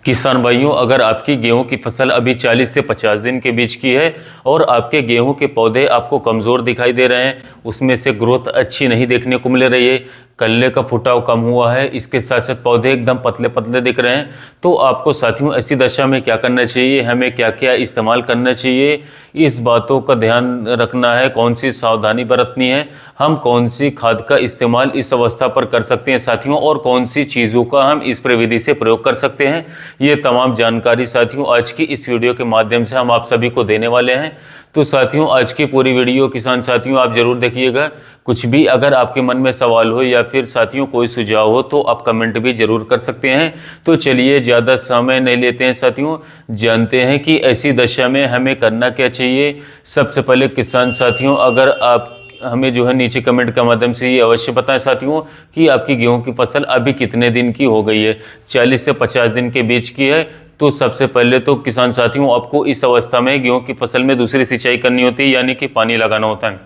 किसान भाइयों, अगर आपकी गेहूं की फसल अभी 40 से 50 दिन के बीच की है और आपके गेहूं के पौधे आपको कमज़ोर दिखाई दे रहे हैं, उसमें से ग्रोथ अच्छी नहीं देखने को मिल रही है, कल्ले का फुटाव कम हुआ है, इसके साथ साथ पौधे एकदम पतले पतले दिख रहे हैं, तो आपको साथियों ऐसी दशा में क्या करना चाहिए, हमें क्या क्या इस्तेमाल करना चाहिए, इस बातों का ध्यान रखना है। कौन सी सावधानी बरतनी है, हम कौन सी खाद का इस्तेमाल इस अवस्था पर कर सकते हैं साथियों, और कौन सी चीज़ों का हम इस प्रविधि से प्रयोग कर सकते हैं, ये तमाम जानकारी साथियों आज की इस वीडियो के माध्यम से हम आप सभी को देने वाले हैं। तो साथियों आज की पूरी वीडियो किसान साथियों आप जरूर देखिएगा। कुछ भी अगर आपके मन में सवाल हो या फिर साथियों कोई सुझाव हो तो आप कमेंट भी जरूर कर सकते हैं। तो चलिए ज़्यादा समय नहीं लेते हैं साथियों, जानते हैं कि ऐसी दशा में हमें करना क्या चाहिए। सबसे पहले किसान साथियों, अगर आप हमें जो है नीचे कमेंट के माध्यम से ये अवश्य बताएं साथियों कि आपकी गेहूं की फसल अभी कितने दिन की हो गई है। 40 से 50 दिन के बीच की है। तो सबसे पहले तो किसान साथियों आपको इस अवस्था में गेहूं की फसल में दूसरी सिंचाई करनी होती है, यानी कि पानी लगाना होता है।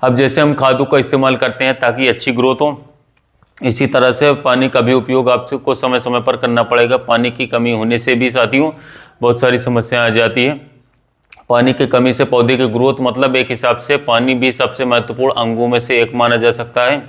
अब जैसे हम खादों का इस्तेमाल करते हैं ताकि अच्छी ग्रोथ हो, इसी तरह से पानी का भी उपयोग आपको समय समय पर करना पड़ेगा। पानी की कमी होने से भी साथियों बहुत सारी समस्याएं आ जाती है। पानी की कमी से पौधे की ग्रोथ, मतलब एक हिसाब से पानी भी सबसे महत्वपूर्ण अंगों में से एक माना जा सकता है।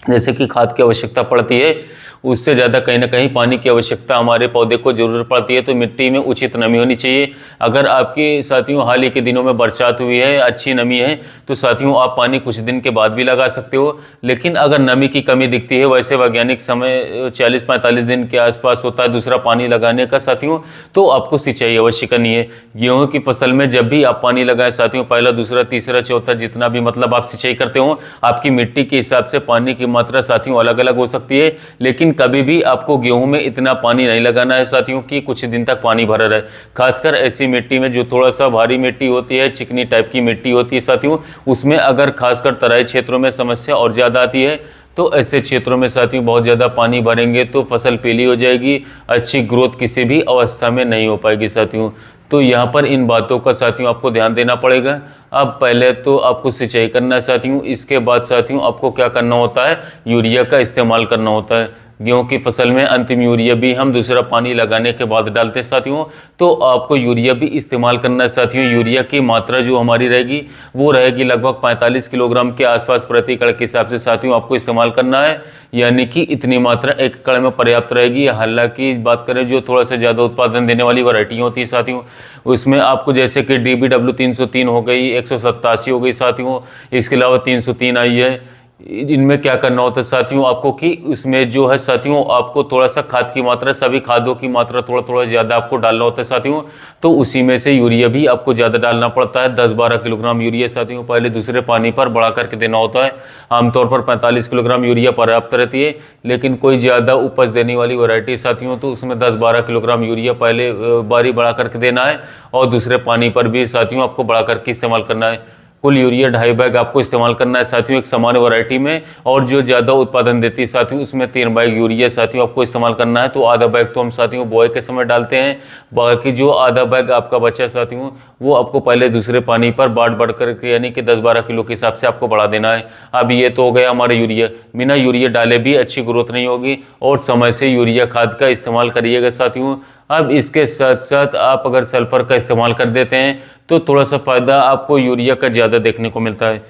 जैसे कि खाद की आवश्यकता पड़ती है, उससे ज़्यादा कहीं ना कहीं पानी की आवश्यकता हमारे पौधे को जरूरत पड़ती है। तो मिट्टी में उचित नमी होनी चाहिए। अगर आपकी साथियों हाल ही के दिनों में बरसात हुई है, अच्छी नमी है, तो साथियों आप पानी कुछ दिन के बाद भी लगा सकते हो। लेकिन अगर नमी की कमी दिखती है, वैसे वैज्ञानिक समय 40-45 दिन के आसपास होता है दूसरा पानी लगाने का साथियों, तो आपको सिंचाई अवश्य करनी है। गेहूँ की फसल में जब भी आप पानी लगाएं साथियों, पहला दूसरा तीसरा चौथा जितना भी मतलब आप सिंचाई करते हो, आपकी मिट्टी के हिसाब से पानी की मात्रा साथियों अलग अलग हो सकती है। लेकिन कभी भी आपको गेहूं में इतना पानी नहीं लगाना है साथियों कि कुछ दिन तक पानी भरा रहे। खासकर ऐसी मिट्टी में जो थोड़ा सा भारी मिट्टी होती है, चिकनी टाइप की मिट्टी होती है साथियों, उसमें अगर खासकर तराई क्षेत्रों में समस्या और ज़्यादा आती है। तो ऐसे क्षेत्रों में साथियों बहुत ज़्यादा पानी भरेंगे तो फसल पीली हो जाएगी, अच्छी ग्रोथ किसी भी अवस्था में नहीं हो पाएगी साथियों। तो यहाँ पर इन बातों का साथियों आपको ध्यान देना पड़ेगा। अब पहले तो आपको सिंचाई करना है साथियों, इसके बाद साथियों आपको क्या करना होता है, यूरिया का इस्तेमाल करना होता है। गेहूं की फसल में अंतिम यूरिया भी हम दूसरा पानी लगाने के बाद डालते हैं साथियों। तो आपको यूरिया भी इस्तेमाल करना है साथियों। यूरिया की मात्रा जो हमारी रहेगी वो रहेगी लगभग 45 किलोग्राम के आसपास प्रति एकड़ के हिसाब से साथियों आपको इस्तेमाल करना है, यानी कि इतनी मात्रा एक एकड़ में पर्याप्त रहेगी। हालांकि बात करें जो थोड़ा सा ज़्यादा उत्पादन देने वाली वैरायटी होती है साथियों, उसमें आपको जैसे कि DBW 303 हो गई, 187 हो गई साथियों, इसके अलावा 303 आई है। इनमें क्या करना होता है साथियों आपको कि उसमें जो है साथियों आपको थोड़ा सा खाद की मात्रा, सभी खादों की मात्रा थोड़ा थोड़ा ज़्यादा आपको डालना होता है साथियों। तो उसी में से यूरिया भी आपको ज़्यादा डालना पड़ता है। 10-12 किलोग्राम यूरिया साथियों पहले दूसरे पानी पर बढ़ा करके देना होता है। आमतौर पर 45 किलोग्राम यूरिया पर्याप्त रहती है, लेकिन कोई ज़्यादा उपज देने वाली वैरायटी साथियों तो उसमें 10-12 किलोग्राम यूरिया पहले बारी बढ़ा करके देना है, और दूसरे पानी पर भी साथियों आपको बढ़ा करके इस्तेमाल करना है। कुल यूरिया 2.5 बैग आपको इस्तेमाल करना है साथियों एक सामान्य वैरायटी में, और जो ज़्यादा उत्पादन देती है साथियों उसमें 3 बैग यूरिया साथियों आपको इस्तेमाल करना है। तो आधा बैग तो हम साथियों बुआई के समय डालते हैं, बाकी जो आधा बैग आपका बचा साथियों वो आपको पहले दूसरे पानी पर बांट बढ़ करके, यानी कि 10-12 किलो के हिसाब से आपको बढ़ा देना है। अब ये तो हो गया हमारा यूरिया। बिना यूरिया डाले भी अच्छी ग्रोथ नहीं होगी, और समय से यूरिया खाद का इस्तेमाल करिएगा साथियों। अब इसके साथ साथ आप अगर सल्फर का इस्तेमाल कर देते हैं तो थोड़ा सा फायदा आपको यूरिया का ज़्यादा देखने को मिलता है।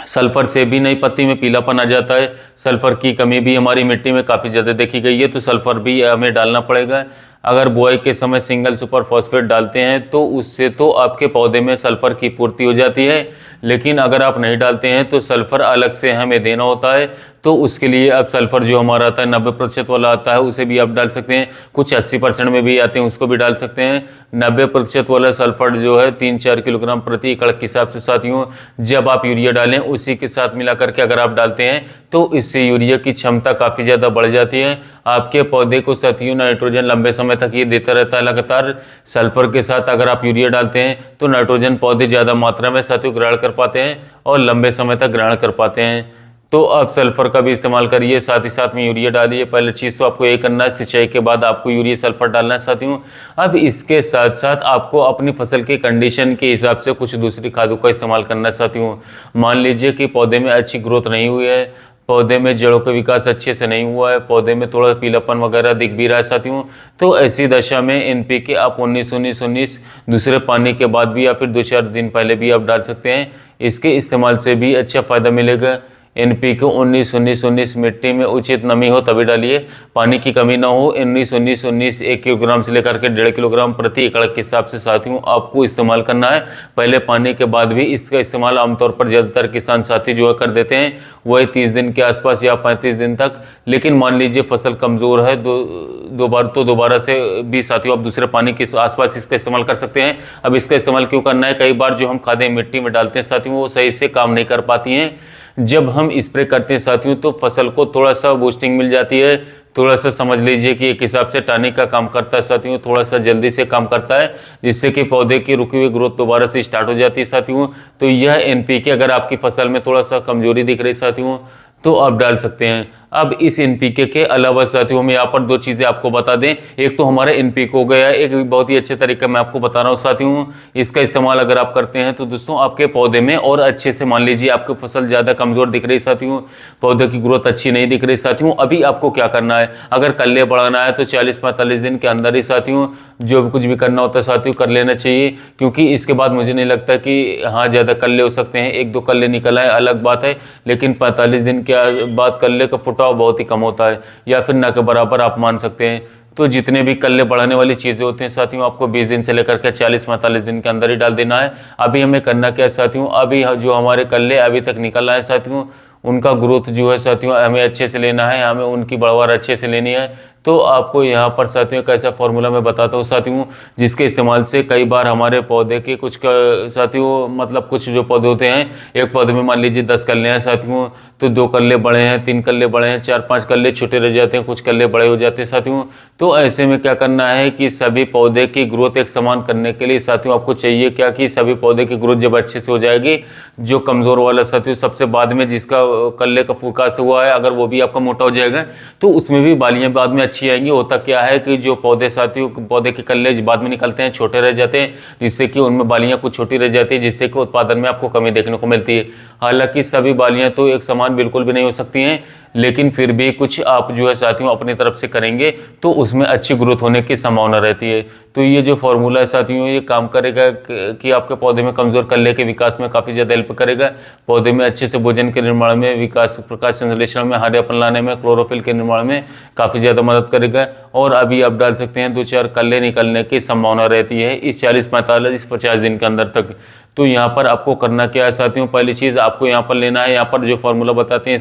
सल्फर से भी नई पत्ती में पीलापन आ जाता है। सल्फर की कमी भी हमारी मिट्टी में काफ़ी ज़्यादा देखी गई है, तो सल्फर भी हमें डालना पड़ेगा। अगर बुआई के समय सिंगल सुपर फॉस्फेट डालते हैं तो उससे तो आपके पौधे में सल्फर की पूर्ति हो जाती है, लेकिन अगर आप नहीं डालते हैं तो सल्फर अलग से हमें देना होता है। तो उसके लिए अब सल्फर जो हमारा आता है 90% वाला आता है, उसे भी आप डाल सकते हैं। कुछ 80% में भी आते हैं, उसको भी डाल सकते हैं। 90% वाला सल्फर जो है 3-4 किलोग्राम प्रति एकड़ के हिसाब से साथियों जब आप यूरिया डालें उसी के साथ मिला करके अगर आप डालते हैं तो इससे यूरिया की क्षमता काफ़ी ज़्यादा बढ़ जाती है। आपके पौधे को साथियों नाइट्रोजन लंबे समय तक ये देता रहता है लगातार। सल्फर के साथ अगर आप यूरिया डालते हैं तो नाइट्रोजन पौधे ज़्यादा मात्रा में साथियों ग्रहण कर पाते हैं और लंबे समय तक ग्रहण कर पाते हैं। तो आप सल्फर का भी इस्तेमाल करिए, साथ ही साथ में यूरिया डालिए। पहले चीज़ तो आपको ये करना है, सिंचाई के बाद आपको यूरिया सल्फर डालना है साथियों। अब इसके साथ साथ आपको अपनी फसल के कंडीशन के हिसाब से कुछ दूसरी खादों का इस्तेमाल करना है साथियों। मान लीजिए कि पौधे में अच्छी ग्रोथ नहीं हुई है, पौधे में जड़ों का विकास अच्छे से नहीं हुआ है, पौधे में थोड़ा पीलापन वगैरह दिख भी रहा है साथियों, तो ऐसी दशा में एनपीके आप 19-19-19 दूसरे पानी के बाद भी या फिर 2-4 दिन पहले भी आप डाल सकते हैं। इसके इस्तेमाल से भी अच्छा फ़ायदा मिलेगा। एनपीके 19-19-19 मिट्टी में उचित नमी हो तभी डालिए, पानी की कमी ना हो। 19-19-19 1 किलोग्राम से लेकर के 1.5 किलोग्राम प्रति एकड़ के हिसाब से साथियों आपको इस्तेमाल करना है। पहले पानी के बाद भी इसका इस्तेमाल आमतौर पर ज़्यादातर किसान साथी जो है कर देते हैं, वही 30 दिन के आसपास या 35 दिन तक। लेकिन मान लीजिए फसल कमज़ोर है, दोबारा से भी साथियों आप दूसरे पानी के आसपास इसका इस्तेमाल कर सकते हैं। अब इसका इस्तेमाल क्यों करना है, कई बार जो हम खादें मिट्टी में डालते हैं साथियों वो सही से काम नहीं कर पाती हैं। जब हम स्प्रे करते हैं साथियों तो फसल को थोड़ा सा बूस्टिंग मिल जाती है, थोड़ा सा समझ लीजिए कि एक हिसाब से टानिक का काम करता है साथियों, थोड़ा सा जल्दी से काम करता है, जिससे कि पौधे की रुकी हुई ग्रोथ दोबारा से स्टार्ट हो जाती है साथियों। तो यह एनपीके अगर आपकी फसल में थोड़ा सा कमजोरी दिख रही साथियों तो आप डाल सकते हैं। अब इस एनपीके के अलावा साथियों हम यहाँ पर 2 चीज़ें आपको बता दें। एक तो हमारा एनपीके हो गया, एक बहुत ही अच्छे तरीके मैं आपको बता रहा हूँ साथियों, इसका इस्तेमाल अगर आप करते हैं तो दोस्तों आपके पौधे में और अच्छे से, मान लीजिए आपकी फसल ज़्यादा कमज़ोर दिख रही साथियों, पौधे की ग्रोथ अच्छी नहीं दिख रही साथियों, अभी आपको क्या करना है, अगर कल्ले बढ़ाना है तो 40-45 दिन के अंदर ही साथियों जो कुछ भी करना होता है साथियों कर लेना चाहिए। क्योंकि इसके बाद मुझे नहीं लगता कि हाँ ज़्यादा कल्ले हो सकते हैं, 1-2 कल्ले निकल आए अलग बात है, लेकिन 45 दिन के बाद कल्ले का फुटाव बहुत ही कम होता है, या फिर ना के बराबर आप मान सकते हैं। तो जितने भी कल्ले बढ़ाने वाली चीज़ें होती हैं साथियों आपको 20 दिन से लेकर के 40-45 दिन के अंदर ही डाल देना है। अभी हमें करना क्या है साथियों, अभी जो हमारे कल्ले अभी तक निकल आए हैं साथियों उनका ग्रोथ जो है साथियों हमें अच्छे से लेना है, हमें उनकी बढ़वार अच्छे से लेनी है। तो आपको यहाँ पर साथियों एक ऐसा फॉर्मूला मैं बताता हूँ साथियों जिसके इस्तेमाल से कई बार हमारे पौधे के कुछ साथियों मतलब कुछ जो पौधे होते हैं, एक पौधे में मान लीजिए 10 कल्ले हैं साथियों, तो 2 कल्ले बड़े हैं, 3 कल्ले बड़े हैं, 4-5 कल्ले छोटे रह जाते हैं, कुछ कल्ले बड़े हो जाते हैं साथियों। तो ऐसे में क्या करना है कि सभी पौधे की ग्रोथ एक समान करने के लिए साथियों आपको चाहिए क्या कि सभी पौधे की ग्रोथ जब अच्छे से हो जाएगी, जो कमज़ोर वाला साथियों सबसे बाद में जिसका कल्ले का विकास हुआ है अगर वो भी आपका मोटा हो जाएगा तो उसमें भी बालियाँ बाद में अच्छी आएंगी। होता क्या है कि जो पौधे साथियों पौधे के कल्ले बाद में निकलते हैं छोटे रह जाते हैं, जिससे कि उनमें बालियाँ कुछ छोटी रह जाती है, जिससे कि उत्पादन में आपको कमी देखने को मिलती है। हालांकि सभी बालियाँ तो एक समान बिल्कुल भी नहीं हो सकती हैं, लेकिन फिर भी कुछ आप जो है साथियों अपनी तरफ से करेंगे तो उसमें अच्छी ग्रोथ होने की संभावना रहती है। तो ये जो फॉर्मूला है साथियों ये काम करेगा कि आपके पौधे में कमज़ोर कल्ले के विकास में काफ़ी ज़्यादा हेल्प करेगा, पौधे में अच्छे से भोजन के निर्माण में, विकास प्रकाश संश्लेषण में, हरेपन लाने में, क्लोरोफिल के निर्माण में काफ़ी ज़्यादा मदद करेगा। और अभी आप डाल सकते हैं 2-4 कल्ले निकलने की संभावना रहती है इस 40-45-50 दिन के अंदर तक। तो यहाँ पर आपको करना क्या है साथियों, पहली चीज़ आपको यहाँ पर लेना है, यहाँ पर जो फॉर्मूला बताते हैं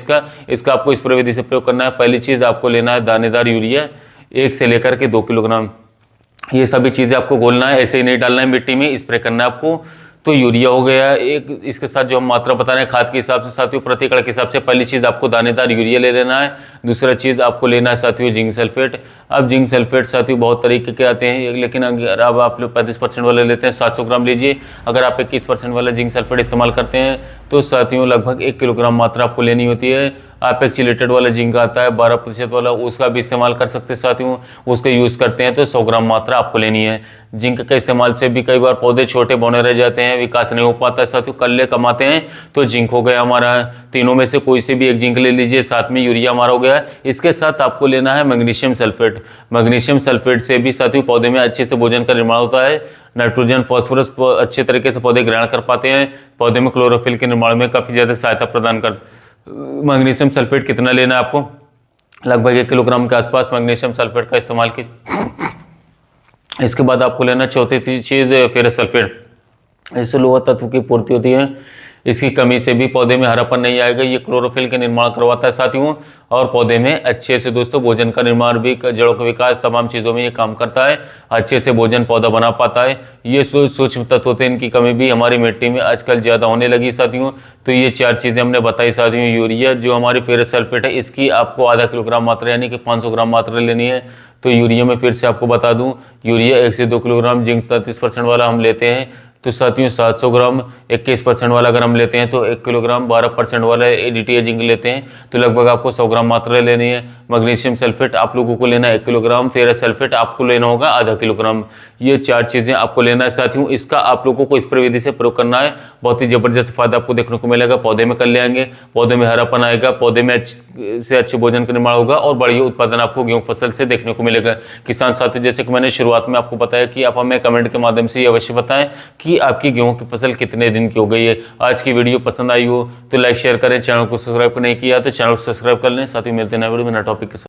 इसका आपको स्प्रे विधि से प्रयोग करना है। पहली चीज़ आपको लेना है दानेदार यूरिया 1 से लेकर के 2 किलोग्राम, ये सभी चीज़ें आपको घोलना है, ऐसे ही नहीं डालना है मिट्टी में, स्प्रे करना है आपको। तो यूरिया हो गया एक, इसके साथ जो हम मात्रा बता रहे हैं खाद के हिसाब से साथियों प्रति एकड़ के हिसाब से, पहली चीज़ आपको दानेदार यूरिया ले लेना है। दूसरा चीज़ आपको लेना है साथियों जिंक सल्फेट। अब जिंक सल्फेट साथियों बहुत तरीके के आते हैं, लेकिन अगर अब आप लोग 35% वाले लेते हैं 700 ग्राम लीजिए। अगर आप 21% वाला जिंक सल्फेट इस्तेमाल करते हैं तो साथियों लगभग 1 किलोग्राम मात्रा आपको लेनी होती है। आप एक चिलेटेड वाला जिंक आता है 12% वाला, उसका भी इस्तेमाल कर सकते हैं साथियों, उसका यूज़ करते हैं तो 100 ग्राम मात्रा आपको लेनी है। जिंक के इस्तेमाल से भी कई बार पौधे छोटे बौने रह जाते हैं, विकास नहीं हो पाता है साथियों, कल्ले कमाते हैं। तो जिंक हो गया हमारा, तीनों में से कोई से भी एक जिंक ले लीजिए, साथ में यूरिया हमारा हो गया। इसके साथ आपको लेना है मैग्नीशियम सल्फेट। मैग्नीशियम सल्फेट से भी साथियों पौधे में अच्छे से भोजन का निर्माण होता है, नाइट्रोजन फॉस्फोरस अच्छे तरीके से पौधे ग्रहण कर पाते हैं, पौधे में क्लोरोफिल के निर्माण में काफ़ी ज़्यादा सहायता प्रदान कर। मैग्नीशियम सल्फेट कितना लेना है आपको, लगभग 1 किलोग्राम के आसपास मैग्नीशियम सल्फेट का इस्तेमाल कीजिए। इसके बाद आपको लेना चौथी चीज़ फेरस सल्फेट। इससे लोहा तत्व की पूर्ति होती है, इसकी कमी से भी पौधे में हरापन नहीं आएगा, ये क्लोरोफिल के निर्माण करवाता है साथियों, और पौधे में अच्छे से दोस्तों भोजन का निर्माण भी, जड़ों का विकास, तमाम चीज़ों में ये काम करता है, अच्छे से भोजन पौधा बना पाता है। ये सूक्ष्म तत्व होते हैं, इनकी कमी भी हमारी मिट्टी में आजकल ज़्यादा होने लगी साथियों। तो ये 4 चीज़ें हमने बताई साथियों। यूरिया जो हमारी फेरस सल्फेट है इसकी आपको आधा किलोग्राम मात्रा यानी कि 500 ग्राम मात्रा लेनी है। तो यूरिया में फिर से आपको बता दूं, यूरिया 1 से 2 किलोग्राम, जिंक 33% वाला हम लेते हैं, तो साथियों 700 ग्राम 21% वाला अगर हम लेते हैं तो 1 किलोग्राम 12% वाला एडीटीए जिंक लेते हैं तो लगभग आपको 100 ग्राम मात्रा लेनी है। मैग्नीशियम सल्फेट आप लोगों को लेना है 1 किलोग्राम, फेरस सल्फेट आपको लेना होगा आधा किलोग्राम। ये 4 चीज़ें आपको लेना है साथियों। इसका आप लोगों को स्प्रे विधि से प्रयोग करना है, बहुत ही जबरदस्त फायदा आपको देखने को मिलेगा। पौधे में कल ले आएंगे, पौधे में हरापन आएगा, पौधे में अच्छे भोजन का निर्माण होगा और बढ़िया उत्पादन आपको गेहूं फसल से देखने को मिलेगा। किसान साथी, जैसे कि मैंने शुरुआत में आपको बताया कि आप हमें कमेंट के माध्यम से ये अवश्य बताएं कि आपकी गेहूं की फसल कितने दिन की हो गई है। आज की वीडियो पसंद आई हो तो लाइक शेयर करें, चैनल को सब्सक्राइब नहीं किया तो चैनल को सब्सक्राइब कर लें। साथ ही मिलते हैं नए वीडियो में नए टॉपिक के साथ।